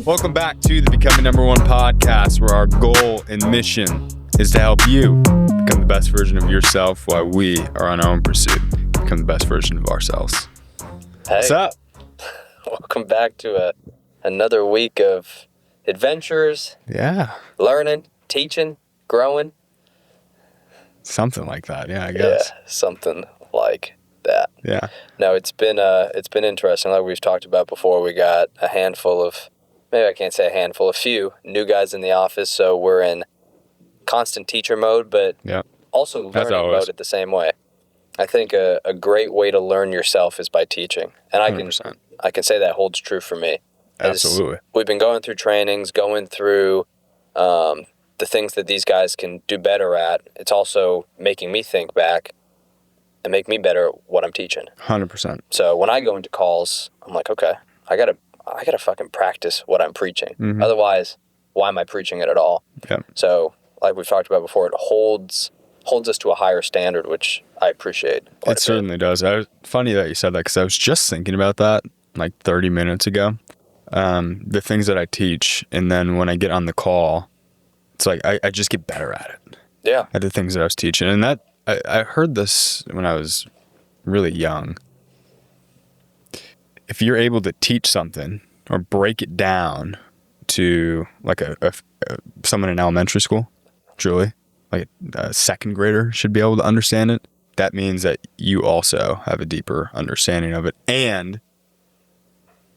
Welcome back to the Becoming Number One podcast, where our goal and mission is to help you become the best version of yourself while we are on our own pursuit to become the best version of ourselves. Hey, What's up? welcome back to another week of adventures, learning, teaching, growing. Something like that, I guess. Yeah, something like that. Yeah. No, it's been interesting. Like we've talked about before, we got a handful of, maybe I can't say a handful, a few new guys in the office, so we're in constant teacher mode, but also learning mode at the same way. I think a great way to learn yourself is by teaching, and I can say that holds true for me. Absolutely. We've been going through trainings, going through the things that these guys can do better at. It's also making me think back and make me better at what I'm teaching. 100%. So when I go into calls, I'm like, okay, I gotta fucking practice what I'm preaching. Mm-hmm. Otherwise, why am I preaching it at all? Yeah. So like we've talked about before, it holds us to a higher standard, which I appreciate. It certainly does. Funny that you said that, because I was just thinking about that like 30 minutes ago. The things that I teach, and then when I get on the call, it's like I just get better at it. Yeah. At the things that I was teaching. And that I heard this when I was really young. If you're able to teach something or break it down to like someone in elementary school, truly, like a second grader should be able to understand it, that means that you also have a deeper understanding of it. And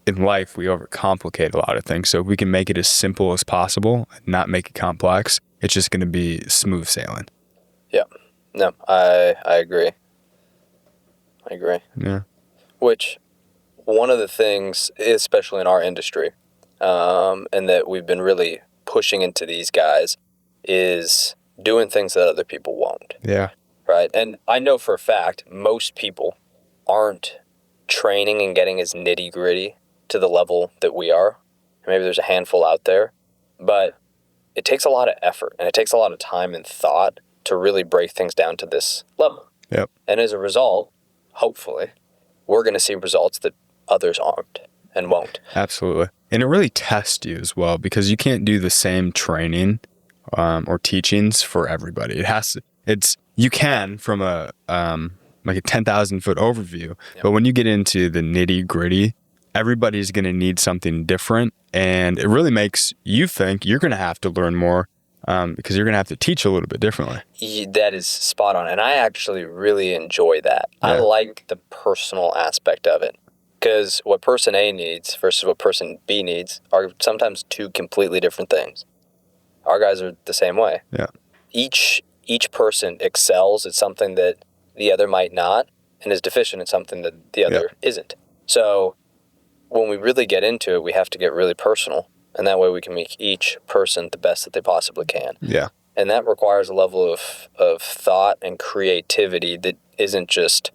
in life, we overcomplicate a lot of things. So if we can make it as simple as possible and not make it complex, it's just going to be smooth sailing. Yeah. No, I agree. Yeah. Which, one of the things, especially in our industry, and that we've been really pushing into these guys, is doing things that other people won't. Yeah. Right? And I know for a fact, most people aren't training and getting as nitty-gritty to the level that we are. Maybe there's a handful out there, but it takes a lot of effort and it takes a lot of time and thought to really break things down to this level. Yep. And as a result, hopefully, we're going to see results that others aren't and won't. Absolutely. And it really tests you as well, because you can't do the same training or teachings for everybody. You can from a 10,000 foot overview, but when you get into the nitty gritty, everybody's going to need something different, and it really makes you think you're going to have to learn more because you're going to have to teach a little bit differently. That is spot on, and I actually really enjoy that. Yeah. I like the personal aspect of it, because what person A needs versus what person B needs are sometimes two completely different things. Our guys are the same way. Yeah. Each person excels at something that the other might not, and is deficient at something that the other isn't. So when we really get into it, we have to get really personal, and that way we can make each person the best that they possibly can. Yeah. And that requires a level of thought and creativity that isn't just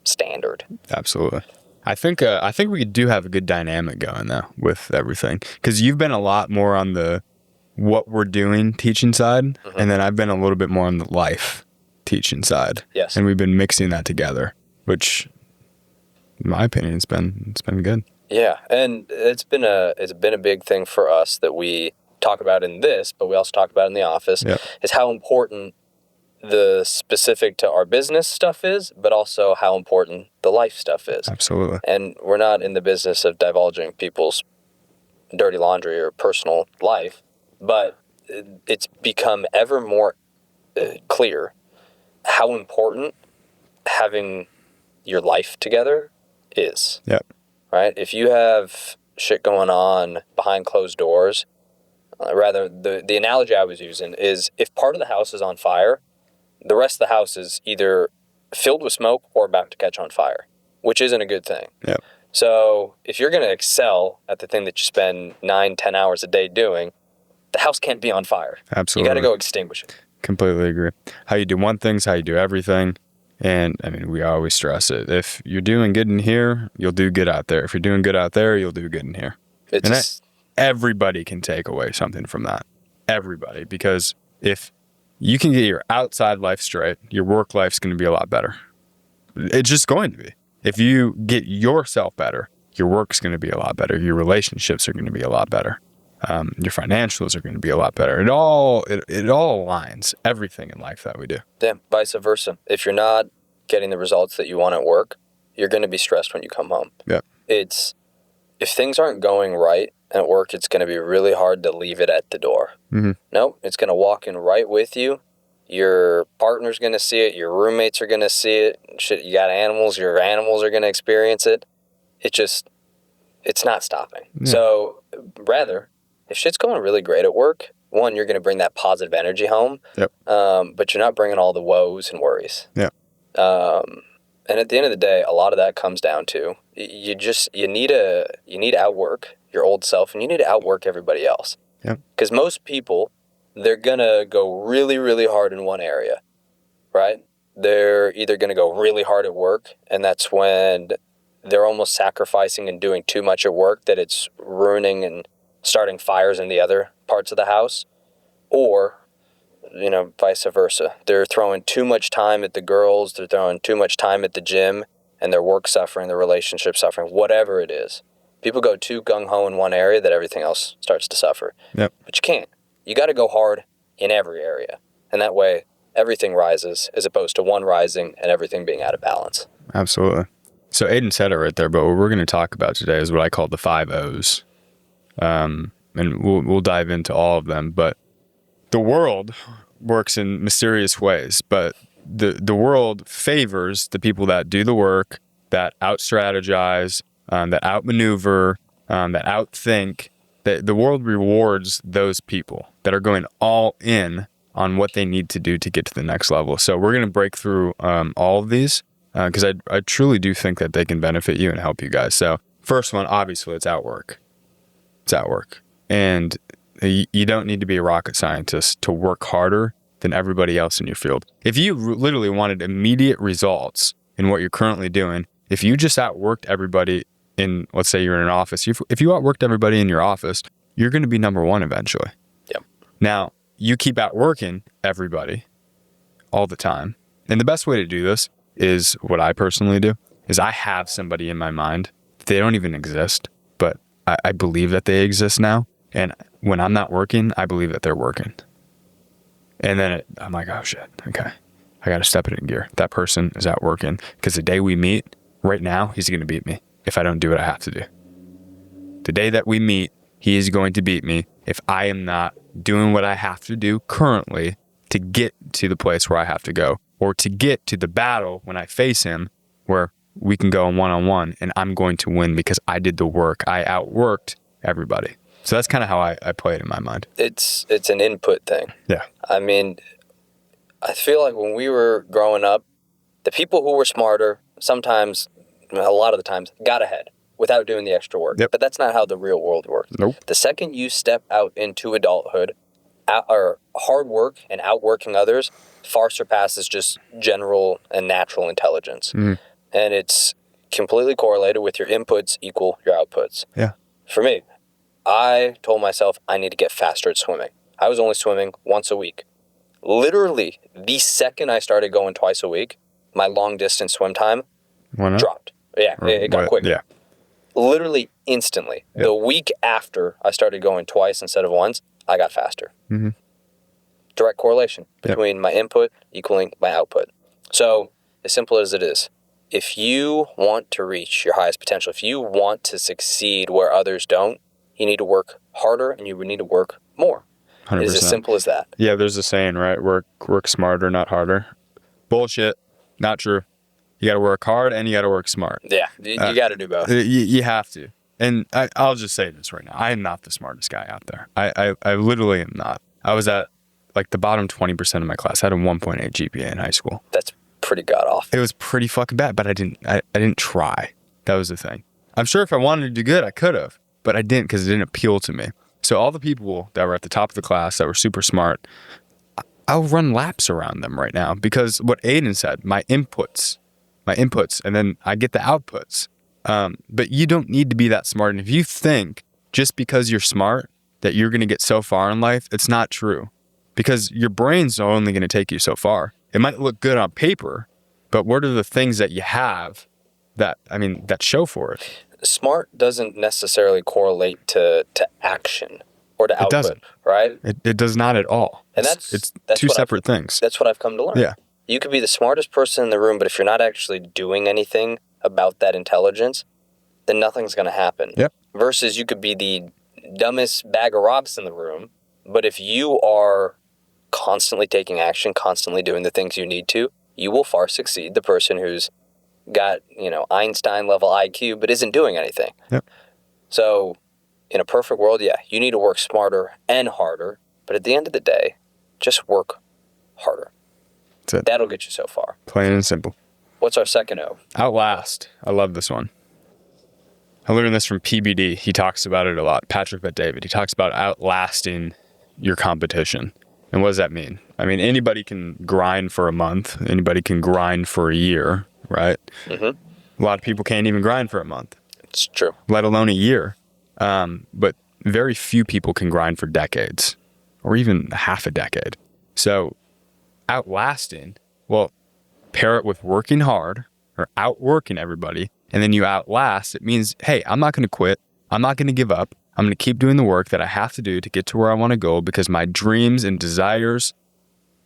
standard. Absolutely. I think we do have a good dynamic going though with everything, because you've been a lot more on the what we're doing teaching side, mm-hmm. and then I've been a little bit more on the life teaching side. Yes. And we've been mixing that together, which, in my opinion, it's been good. Yeah, and it's been a big thing for us that we talk about in this, but we also talk about in the office, is how important the specific to our business stuff is, but also how important the life stuff is. Absolutely. And we're not in the business of divulging people's dirty laundry or personal life, but it's become ever more clear how important having your life together is. Yep. Right? If you have shit going on behind closed doors, the analogy I was using is, if part of the house is on fire, the rest of the house is either filled with smoke or about to catch on fire, which isn't a good thing. Yep. So if you're going to excel at the thing that you spend 9-10 hours a day doing, the house can't be on fire. Absolutely. You got to go extinguish it. Completely agree. How you do one thing is how you do everything. And I mean, we always stress it. If you're doing good in here, you'll do good out there. If you're doing good out there, you'll do good in here. Everybody can take away something from that. Everybody. Because if you can get your outside life straight, your work life's going to be a lot better. It's just going to be. If you get yourself better, your work's going to be a lot better. Your relationships are going to be a lot better. Your financials are going to be a lot better. It all aligns, everything in life that we do. Yeah, vice versa. If you're not getting the results that you want at work, you're going to be stressed when you come home. Yeah. If things aren't going right at work, it's going to be really hard to leave it at the door. Mm-hmm. Nope, it's going to walk in right with you. Your partner's going to see it. Your roommates are going to see it. Shit, you got animals. Your animals are going to experience it. It's not stopping. Yeah. So rather, if shit's going really great at work, one, you're going to bring that positive energy home. Yep. But you're not bringing all the woes and worries. Yeah. And at the end of the day, a lot of that comes down to you need to outwork your old self, and you need to outwork everybody else. Yeah. Because most people, they're gonna go really, really hard in one area, right? They're either gonna go really hard at work, and that's when they're almost sacrificing and doing too much at work that it's ruining and starting fires in the other parts of the house, or vice versa. They're throwing too much time at the girls, they're throwing too much time at the gym, and their work suffering, their relationship suffering, whatever it is. People go too gung-ho in one area that everything else starts to suffer. Yep. But you can't. You got to go hard in every area. And that way, everything rises as opposed to one rising and everything being out of balance. Absolutely. So Aidan said it right there, but what we're going to talk about today is what I call the 5 O's. And we'll dive into all of them, but the world works in mysterious ways, but the world favors the people that do the work, that out-strategize, that outmaneuver, that outthink. The world rewards those people that are going all in on what they need to do to get to the next level. So we're going to break through all of these because I truly do think that they can benefit you and help you guys. So first one, obviously, it's outwork. It's outwork. And you don't need to be a rocket scientist to work harder than everybody else in your field. If you literally wanted immediate results in what you're currently doing, if you just outworked everybody in, let's say you're in an office, if you outworked everybody in your office, you're going to be number one eventually. Yep. Now, you keep outworking everybody all the time. And the best way to do this is what I personally do, is I have somebody in my mind. They don't even exist, but I believe that they exist now. And when I'm not working, I believe that they're working. And then I'm like, oh shit, okay. I got to step it in gear. That person is out working because the day we meet, right now, he's going to beat me if I don't do what I have to do. The day that we meet, he is going to beat me if I am not doing what I have to do currently to get to the place where I have to go, or to get to the battle when I face him where we can go one-on-one and I'm going to win because I did the work. I outworked everybody. So that's kind of how I play it in my mind. It's an input thing. Yeah. I mean, I feel like when we were growing up, the people who were smarter sometimes, a lot of the times, got ahead without doing the extra work. Yep. But that's not how the real world works. Nope. The second you step out into adulthood, or hard work and outworking others far surpasses just general and natural intelligence. Mm. And it's completely correlated with your inputs equal your outputs. Yeah. For me, I told myself I need to get faster at swimming. I was only swimming once a week. Literally, the second I started going twice a week, my long distance swim time dropped. Yeah, it got quicker. Yeah. Literally instantly. Yep. The week after I started going twice instead of once, I got faster. Mm-hmm. Direct correlation between my input equaling my output. So, as simple as it is, if you want to reach your highest potential, if you want to succeed where others don't, you need to work harder and you would need to work more. 100%. It is as simple as that. Yeah, there's a saying, right? Work smarter, not harder. Bullshit. Not true. You got to work hard and you got to work smart. Yeah, you got to do both. You have to. And I'll just say this right now. I am not the smartest guy out there. I literally am not. I was at like the bottom 20% of my class. I had a 1.8 GPA in high school. That's pretty god awful. It was pretty fucking bad, but I didn't try. That was the thing. I'm sure if I wanted to do good, I could have, but I didn't because it didn't appeal to me. So all the people that were at the top of the class that were super smart, I'll run laps around them right now because what Aidan said, my inputs, and then I get the outputs. But you don't need to be that smart. And if you think just because you're smart that you're going to get so far in life, it's not true. because your brain's only going to take you so far. It might look good on paper, but what are the things that you have that show for it? Smart doesn't necessarily correlate to action or to It output, doesn't. right? It does not at all. And it's that's two separate things. That's what I've come to learn. Yeah. You could be the smartest person in the room, but if you're not actually doing anything about that intelligence, then nothing's going to happen. Yep. Versus you could be the dumbest bag of rocks in the room, but if you are constantly taking action, constantly doing the things you need to, you will far succeed the person who's got, Einstein level IQ, but isn't doing anything. Yep. So in a perfect world, yeah, you need to work smarter and harder, but at the end of the day, just work harder. That's it. That'll get you so far. Plain and simple. What's our second O? Outlast. I love this one. I learned this from PBD. He talks about it a lot. Patrick Bet-David. He talks about outlasting your competition. And what does that mean? I mean, anybody can grind for a month. Anybody can grind for a year, right? Mm-hmm. A lot of people can't even grind for a month. It's true. Let alone a year. But very few people can grind for decades or even half a decade. So outlasting, well, pair it with working hard or outworking everybody, and then you outlast. It means, hey, I'm not going to quit. I'm not going to give up. I'm going to keep doing the work that I have to do to get to where I want to go, because my dreams and desires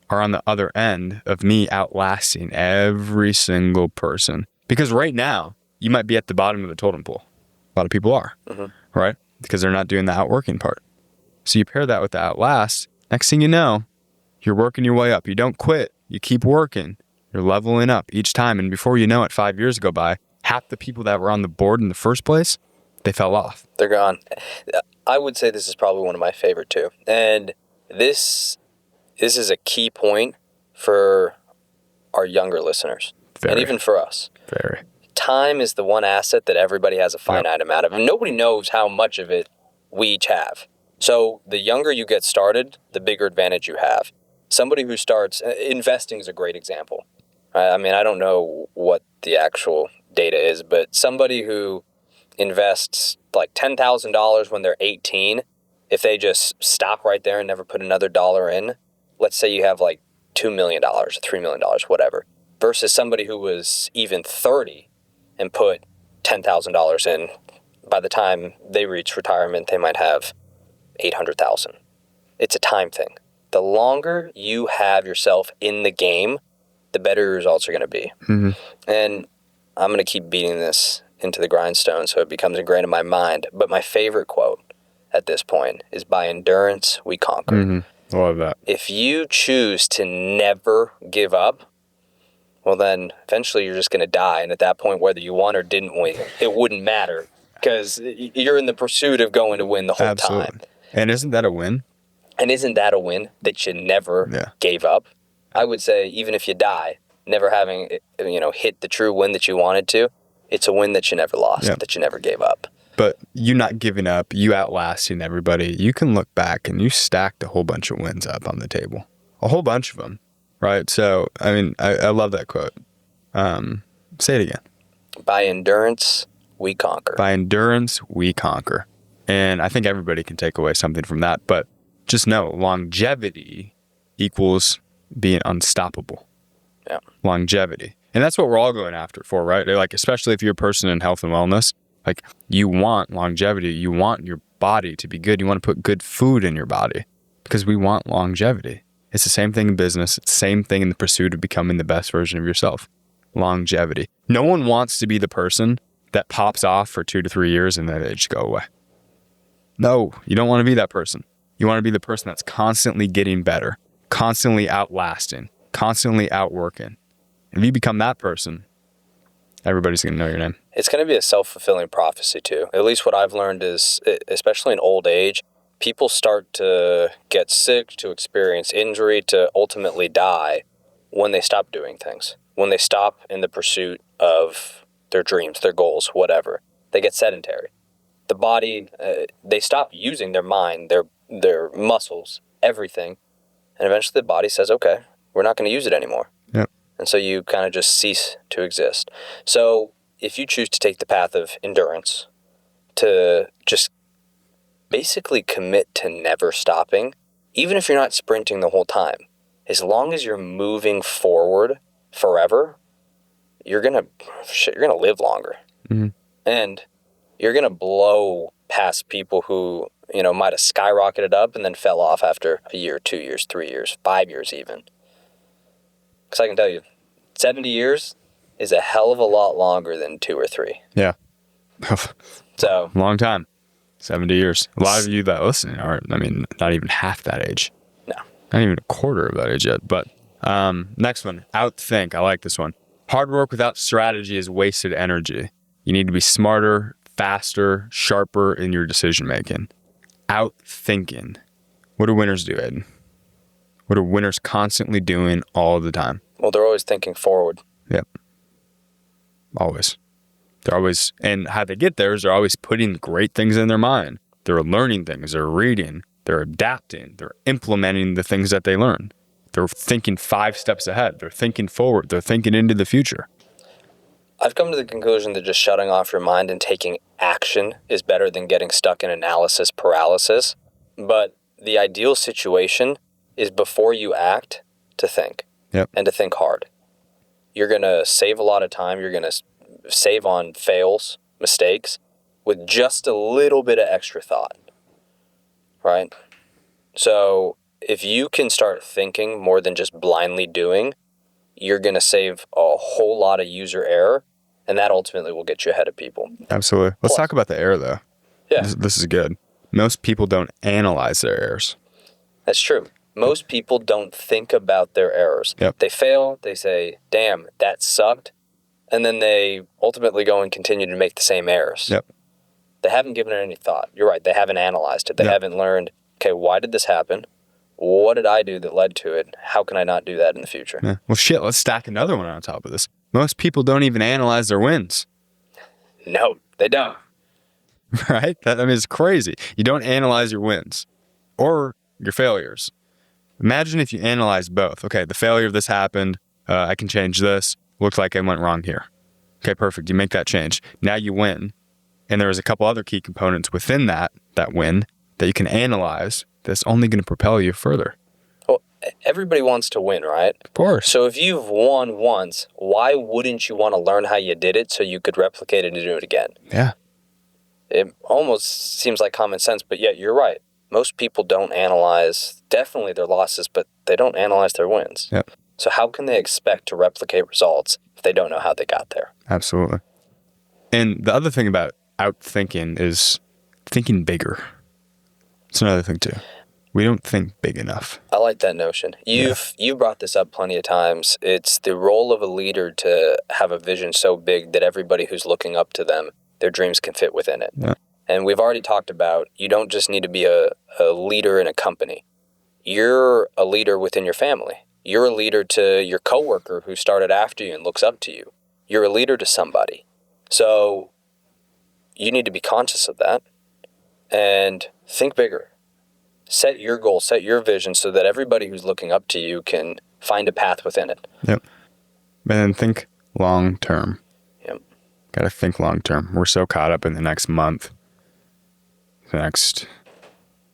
are on the other end of me outlasting every single person. Because right now, you might be at the bottom of the totem pole. A lot of people are, right? Because they're not doing the outworking part. So you pair that with the outlast. Next thing you know, you're working your way up. You don't quit. You keep working. You're leveling up each time. And before you know it, 5 years go by, half the people that were on the board in the first place, they fell off. They're gone. I would say this is probably one of my favorite too. And this is a key point for our younger listeners. Very. And even for us. Very. Time is the one asset that everybody has a finite amount of. And nobody knows how much of it we each have. So the younger you get started, the bigger advantage you have. Somebody who starts, investing is a great example. I mean, I don't know what the actual data is, but somebody who invests like $10,000 when they're 18, if they just stop right there and never put another dollar in, let's say you have like $2 million, $3 million, whatever, versus somebody who was even 30 and put $10,000 in, by the time they reach retirement, they might have $800,000. It's a time thing. The longer you have yourself in the game, the better your results are going to be. Mm-hmm. And I'm going to keep beating this into the grindstone so it becomes ingrained in my mind. But my favorite quote at this point is, by endurance, we conquer. Mm-hmm. I love that. If you choose to never give up, well, then eventually you're just going to die. And at that point, whether you won or didn't win, it wouldn't matter, because you're in the pursuit of going to win the whole time. And isn't that a win? And isn't that a win that you never gave up? I would say even if you die, never having hit the true win that you wanted to, it's a win that you never lost, that you never gave up. But you not giving up, you outlasting everybody, you can look back and you stacked a whole bunch of wins up on the table. A whole bunch of them, right? So, I mean, I love that quote. Say it again. By endurance, we conquer. By endurance, we conquer. And I think everybody can take away something from that. But just know, longevity equals being unstoppable. Yeah. Longevity. And that's what we're all going after for, right? Like, especially if you're a person in health and wellness, like, you want longevity. You want your body to be good. You want to put good food in your body, because we want longevity. It's the same thing in business. It's the same thing in the pursuit of becoming the best version of yourself. Longevity. No one wants to be the person that pops off for 2 to 3 years and then they just go away. No, you don't want to be that person. You want to be the person that's constantly getting better, constantly outlasting, constantly outworking. If you become that person, everybody's going to know your name. It's going to be a self-fulfilling prophecy too. At least what I've learned is, especially in old age, people start to get sick, to experience injury, to ultimately die when they stop doing things. When they stop in the pursuit of their dreams, their goals, whatever. They get sedentary. The body, they stop using their mind, their muscles, everything. And eventually the body says, okay, we're not going to use it anymore. Yep. And so you kind of just cease to exist. So if you choose to take the path of endurance, to just basically commit to never stopping, even if you're not sprinting the whole time, as long as you're moving forward forever, you're gonna live longer. Mm-hmm. And you're gonna blow past people who, might have skyrocketed up and then fell off after a year, 2 years, 3 years, 5 years even. Because I can tell you, 70 years is a hell of a lot longer than 2 or 3. Yeah. So long time. 70 years. A lot of you that listen are, not even half that age. No. Not even a quarter of that age yet. But next one, outthink. I like this one. Hard work without strategy is wasted energy. You need to be smarter, faster, sharper in your decision making. Outthinking. What do winners do, Aidan? What are winners constantly doing all the time? Well, they're always thinking forward. Yep. Always. They're always, and how they get there is they're always putting great things in their mind. They're learning things, they're reading, they're adapting, they're implementing the things that they learn. They're thinking 5 steps ahead. They're thinking forward. They're thinking into the future. I've come to the conclusion that just shutting off your mind and taking action is better than getting stuck in analysis paralysis. But the ideal situation is before you act to think. Yep. And to think hard. You're going to save a lot of time. You're going to save on fails, mistakes, with just a little bit of extra thought, right? So if you can start thinking more than just blindly doing, you're going to save a whole lot of user error, and that ultimately will get you ahead of people. Absolutely. Let's talk about the error, though. Yeah. This is good. Most people don't analyze their errors. That's true. Most people don't think about their errors. Yep. They fail, they say, damn, that sucked, and then they ultimately go and continue to make the same errors. Yep. They haven't given it any thought. You're right. They haven't analyzed it. They haven't learned, okay, why did this happen? What did I do that led to it? How can I not do that in the future? Yeah. Well, shit, let's stack another one on top of this. Most people don't even analyze their wins. No, they don't. Right? It's crazy. You don't analyze your wins or your failures. Imagine if you analyze both. Okay, the failure of this happened. I can change this. Looks like I went wrong here. Okay, perfect. You make that change. Now you win. And there's a couple other key components within that win that you can analyze that's only going to propel you further. Well, everybody wants to win, right? Of course. So if you've won once, why wouldn't you want to learn how you did it so you could replicate it and do it again? Yeah. It almost seems like common sense, but yet you're right. Most people don't analyze definitely their losses, but they don't analyze their wins. Yep. So how can they expect to replicate results if they don't know how they got there? Absolutely. And the other thing about outthinking is thinking bigger. It's another thing too. We don't think big enough. I like that notion. You've brought this up plenty of times. It's the role of a leader to have a vision so big that everybody who's looking up to them, their dreams can fit within it. Yeah. And we've already talked about you don't just need to be a leader in a company. You're a leader within your family. You're a leader to your coworker who started after you and looks up to you. You're a leader to somebody. So you need to be conscious of that and think bigger. Set your goal, set your vision so that everybody who's looking up to you can find a path within it. Yep. And then think long term. Yep. Got to think long term. We're so caught up in the next month, the next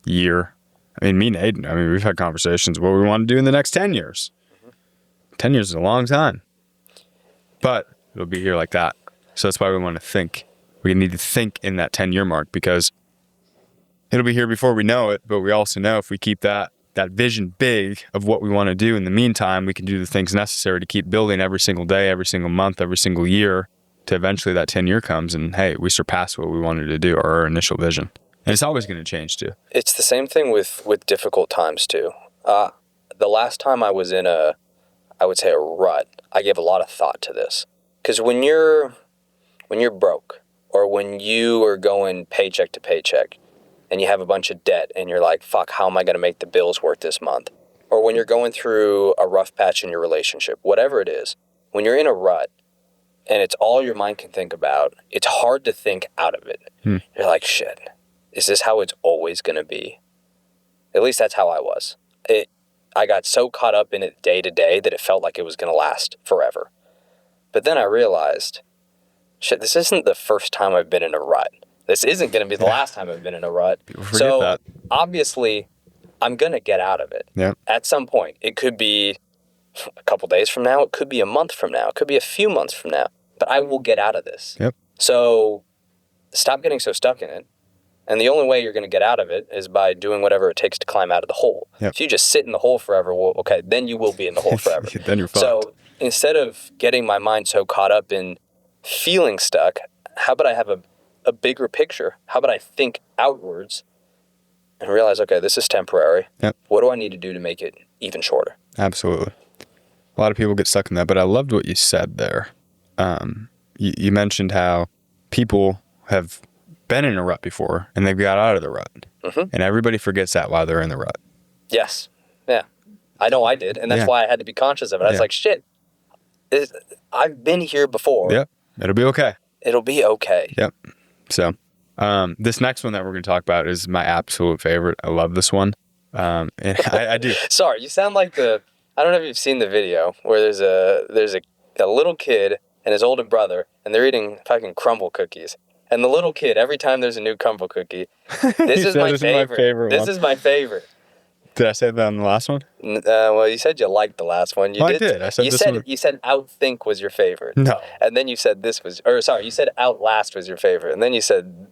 year. Me and Aidan, we've had conversations what we want to do in the next 10 years. 10 years is a long time. But it'll be here like that. So that's why we want to think. We need to think in that 10-year mark because it'll be here before we know it. But we also know if we keep that vision big of what we want to do in the meantime, we can do the things necessary to keep building every single day, every single month, every single year to eventually that 10-year comes and, hey, we surpass what we wanted to do, our initial vision. And it's always going to change too. It's the same thing with difficult times too. The last time I was in a rut, I gave a lot of thought to this. Because when you're broke or when you are going paycheck to paycheck and you have a bunch of debt and you're like, fuck, how am I going to make the bills work this month? Or when you're going through a rough patch in your relationship, whatever it is, when you're in a rut and it's all your mind can think about, it's hard to think out of it. You're like, shit. Is this how it's always going to be? At least that's how I was. I got so caught up in it day to day that it felt like it was going to last forever. But then I realized, shit, this isn't the first time I've been in a rut. This isn't going to be the last time I've been in a rut. People forget that. Obviously, I'm going to get out of it. Yep. At some point. It could be a couple days from now. It could be a month from now. It could be a few months from now. But I will get out of this. Yep. So stop getting so stuck in it. And the only way you're going to get out of it is by doing whatever it takes to climb out of the hole. Yep. If you just sit in the hole forever, well, okay, then you will be in the hole forever. Then you're fucked. So instead of getting my mind so caught up in feeling stuck, how about I have a bigger picture? How about I think outwards and realize, okay, this is temporary. Yep. What do I need to do to make it even shorter? Absolutely. A lot of people get stuck in that, but I loved what you said there. You mentioned how people have been in a rut before and they've got out of the rut. Mm-hmm. And everybody forgets that while they're in the rut. Yes. Yeah. I know I did. And that's why I had to be conscious of it. I was like, shit, I've been here before. Yep. It'll be okay. It'll be okay. Yep. So this next one that we're going to talk about is my absolute favorite. I love this one. And I do. Sorry, you sound like I don't know if you've seen the video where there's a little kid and his older brother, and they're eating fucking crumble cookies. And the little kid, every time there's a new crumble cookie, this is my favorite. This is my favorite. Did I say that on the last one? Well, you said you liked the last one. I did. I said you said Outthink was your favorite. No. And then you said you said Outlast was your favorite. And then you said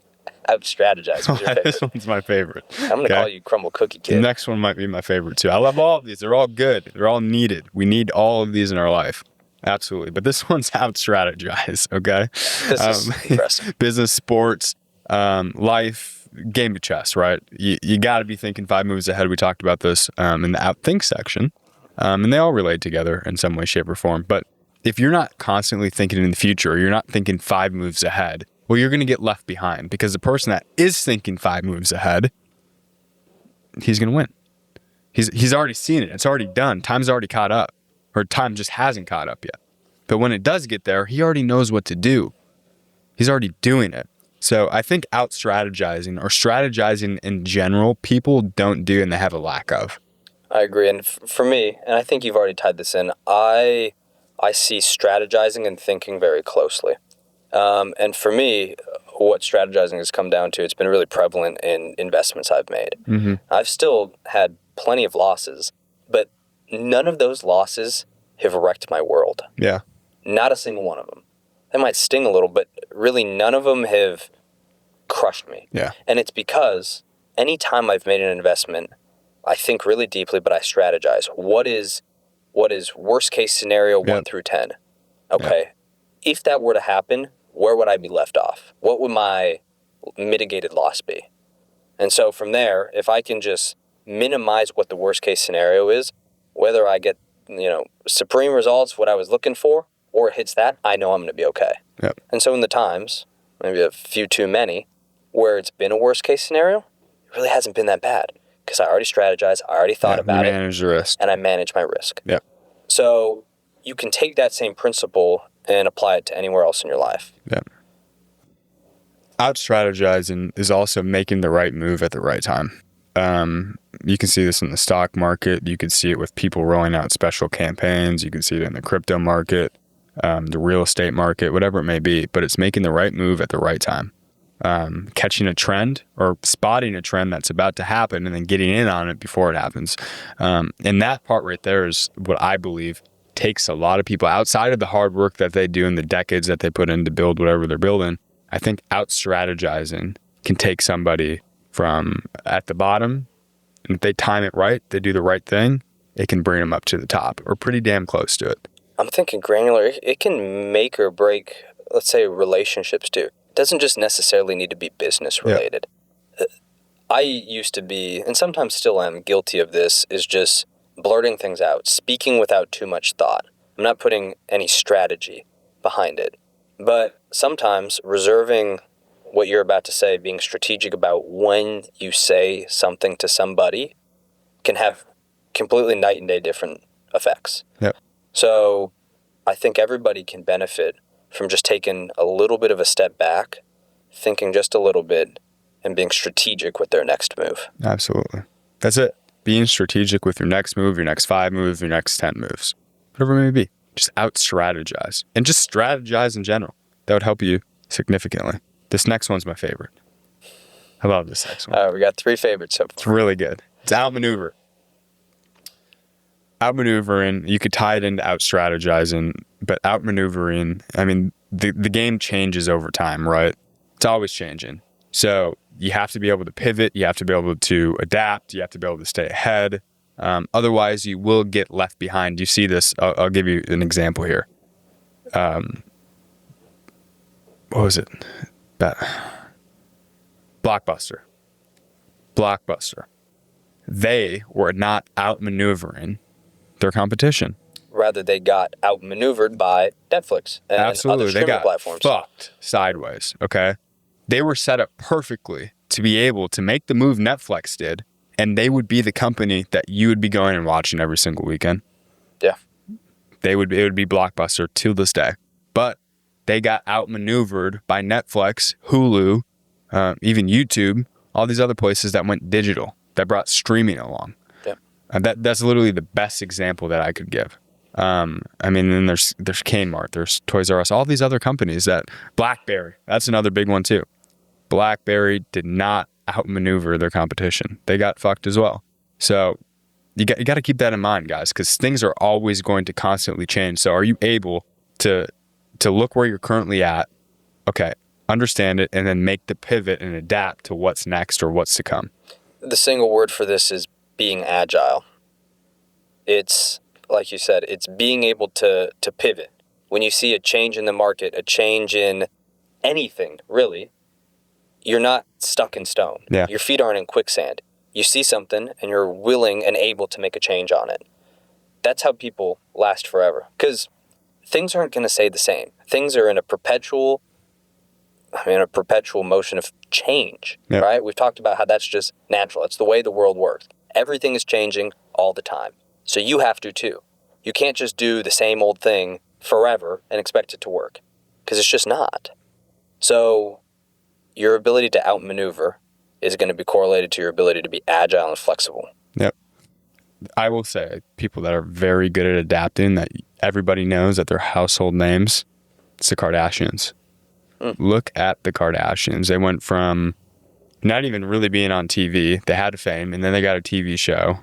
Outstrategize was your favorite. This one's my favorite. I'm going to call you Crumble Cookie Kid. The next one might be my favorite too. I love all of these. They're all good. They're all needed. We need all of these in our life. Absolutely. But this one's Outstrategize, okay? This is impressive. Business, sports, life, game of chess, right? You got to be thinking 5 moves ahead. We talked about this in the Outthink section. And they all relate together in some way, shape, or form. But if you're not constantly thinking in the future, or you're not thinking 5 moves ahead, well, you're going to get left behind, because the person that is thinking 5 moves ahead, he's going to win. He's already seen it. It's already done. Time's already caught up, or time just hasn't caught up yet. But when it does get there, he already knows what to do. He's already doing it. So I think out-strategizing, or strategizing in general, people don't do and they have a lack of. I agree. And for me, and I think you've already tied this in, I see strategizing and thinking very closely. And for me, what strategizing has come down to, it's been really prevalent in investments I've made. Mm-hmm. I've still had plenty of losses, but none of those losses have wrecked my world. Yeah. Not a single one of them. They might sting a little, but really none of them have crushed me. Yeah. And it's because anytime I've made an investment, I think really deeply, but I strategize. What is worst case scenario 1 through 10? Okay. Yep. If that were to happen, where would I be left off? What would my mitigated loss be? And so from there, if I can just minimize what the worst case scenario is, whether I get, supreme results, what I was looking for, or it hits that, I know I'm going to be okay. Yep. And so in the times, maybe a few too many, where it's been a worst case scenario, it really hasn't been that bad, because I already strategized, I already thought about it. Manage the risk. And I manage my risk. Yep. So you can take that same principle and apply it to anywhere else in your life. Yep. Out-strategizing is also making the right move at the right time. You can see this in the stock market. You can see it with people rolling out special campaigns. You can see it in the crypto market, the real estate market, whatever it may be. But it's making the right move at the right time. Catching a trend, or spotting a trend that's about to happen and then getting in on it before it happens. And that part right there is what I believe takes a lot of people, outside of the hard work that they do and the decades that they put in to build whatever they're building. I think out-strategizing can take somebody from at the bottom, and if they time it right, they do the right thing, it can bring them up to the top, or pretty damn close to it. I'm thinking granular. It can make or break, let's say, relationships too. It doesn't just necessarily need to be business related. Yeah. I used to be, and sometimes still am, guilty of this, is just blurting things out, speaking without too much thought. I'm not putting any strategy behind it. But sometimes reserving what you're about to say, being strategic about when you say something to somebody, can have completely night and day different effects. Yep. So I think everybody can benefit from just taking a little bit of a step back, thinking just a little bit, and being strategic with their next move. Absolutely. That's it. Being strategic with your next move, your next 5 moves, your next 10 moves, whatever it may be. Just out-strategize. And just strategize in general. That would help you significantly. This next one's my favorite. I love this next one. We got 3 favorites so far. It's really good. It's outmaneuver. Outmaneuvering, you could tie it into out-strategizing, but outmaneuvering, I mean, the game changes over time, right? It's always changing. So you have to be able to pivot. You have to be able to adapt. You have to be able to stay ahead. Otherwise, you will get left behind. You see this. I'll give you an example here. What was it? Blockbuster. They were not outmaneuvering their competition. Rather, they got outmaneuvered by Netflix and Absolutely. other streaming they got platforms. Fucked sideways. Okay, they were set up perfectly to be able to make the move Netflix did, and they would be the company that you would be going and watching every single weekend. Yeah, it would be Blockbuster to this day, but they got outmaneuvered by Netflix, Hulu, even YouTube, all these other places that went digital that brought streaming along. Yeah, that's literally the best example that I could give. I mean, then there's Kmart, there's Toys R Us, all these other companies that BlackBerry, that's another big one too. BlackBerry did not outmaneuver their competition. They got fucked as well. So you got to keep that in mind, guys, because things are always going to constantly change. So are you able to look where you're currently at, okay, understand it, and then make the pivot and adapt to what's next or what's to come? The single word for this is being agile. It's, like you said, it's being able to pivot. When you see a change in the market, a change in anything, really, you're not stuck in stone. Yeah. Your feet aren't in quicksand. You see something and you're willing and able to make a change on it. That's how people last forever. Because things aren't going to stay the same. Things are in a perpetual motion of change, Yep. right? We've talked about how that's just natural. It's the way the world works. Everything is changing all the time. So you have to too. You can't just do the same old thing forever and expect it to work, because it's just not. So your ability to outmaneuver is going to be correlated to your ability to be agile and flexible. Yep. I will say people that are very good at adapting, that everybody knows, that they're household names, it's the Kardashians. Look at the Kardashians. They went from not even really being on TV. They had fame, and then they got a TV show.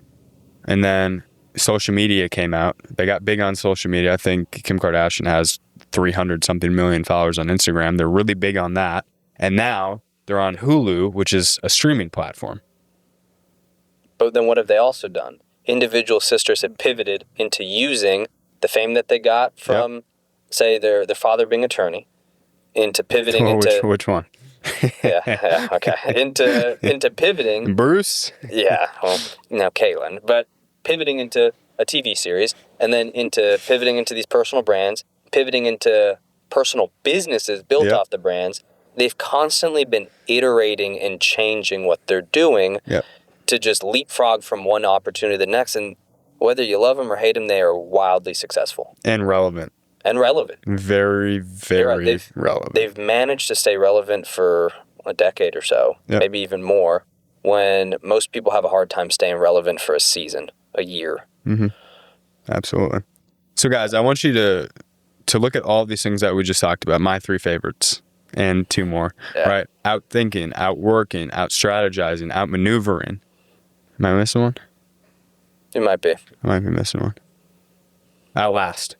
And then social media came out. They got big on social media. I think Kim Kardashian has 300-something million followers on Instagram. They're really big on that. And now they're on Hulu, which is a streaming platform. But then what have they also done? Individual sisters have pivoted into using the fame that they got from, say, their father being attorney, into pivoting into... Which one? yeah, okay. Into pivoting... Bruce? Yeah, well, now Caitlyn. But pivoting into a TV series, and then into pivoting into these personal brands, pivoting into personal businesses built off the brands. They've constantly been iterating and changing what they're doing to just leapfrog from one opportunity to the next. And whether you love them or hate them, they are wildly successful. And relevant. Very, very relevant. They've managed to stay relevant for a decade or so, maybe even more, when most people have a hard time staying relevant for a season, a year. Mm-hmm. Absolutely. So, guys, I want you to look at all these things that we just talked about, my 3 favorites, and 2 more, right? Outthinking, outworking, out-strategizing, outmaneuvering. Am I missing one? You might be. I might be missing one. Outlasting.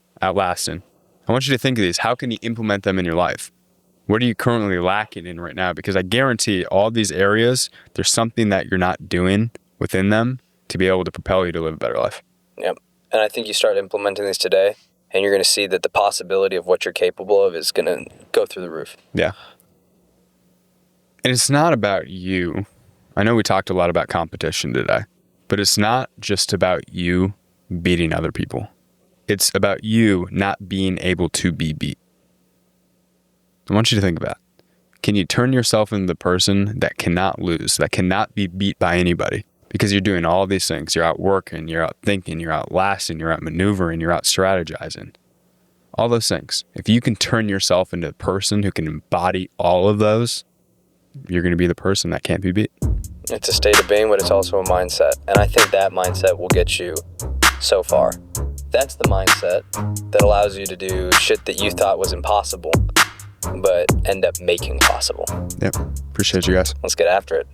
I want you to think of these. How can you implement them in your life? What are you currently lacking in right now? Because I guarantee all these areas, there's something that you're not doing within them to be able to propel you to live a better life. Yep. And I think you start implementing these today, and you're going to see that the possibility of what you're capable of is going to go through the roof. Yeah. And it's not about you. I know we talked a lot about competition today, but it's not just about you beating other people. It's about you not being able to be beat. I want you to think about it. Can you turn yourself into the person that cannot lose, that cannot be beat by anybody? Because you're doing all these things. You're out working, you're out thinking, you're out lasting, you're out maneuvering, you're out strategizing. All those things. If you can turn yourself into a person who can embody all of those, you're going to be the person that can't be beat. It's a state of being, but it's also a mindset. And I think that mindset will get you so far. That's the mindset that allows you to do shit that you thought was impossible, but end up making possible. Yep. Appreciate you guys. Let's get after it.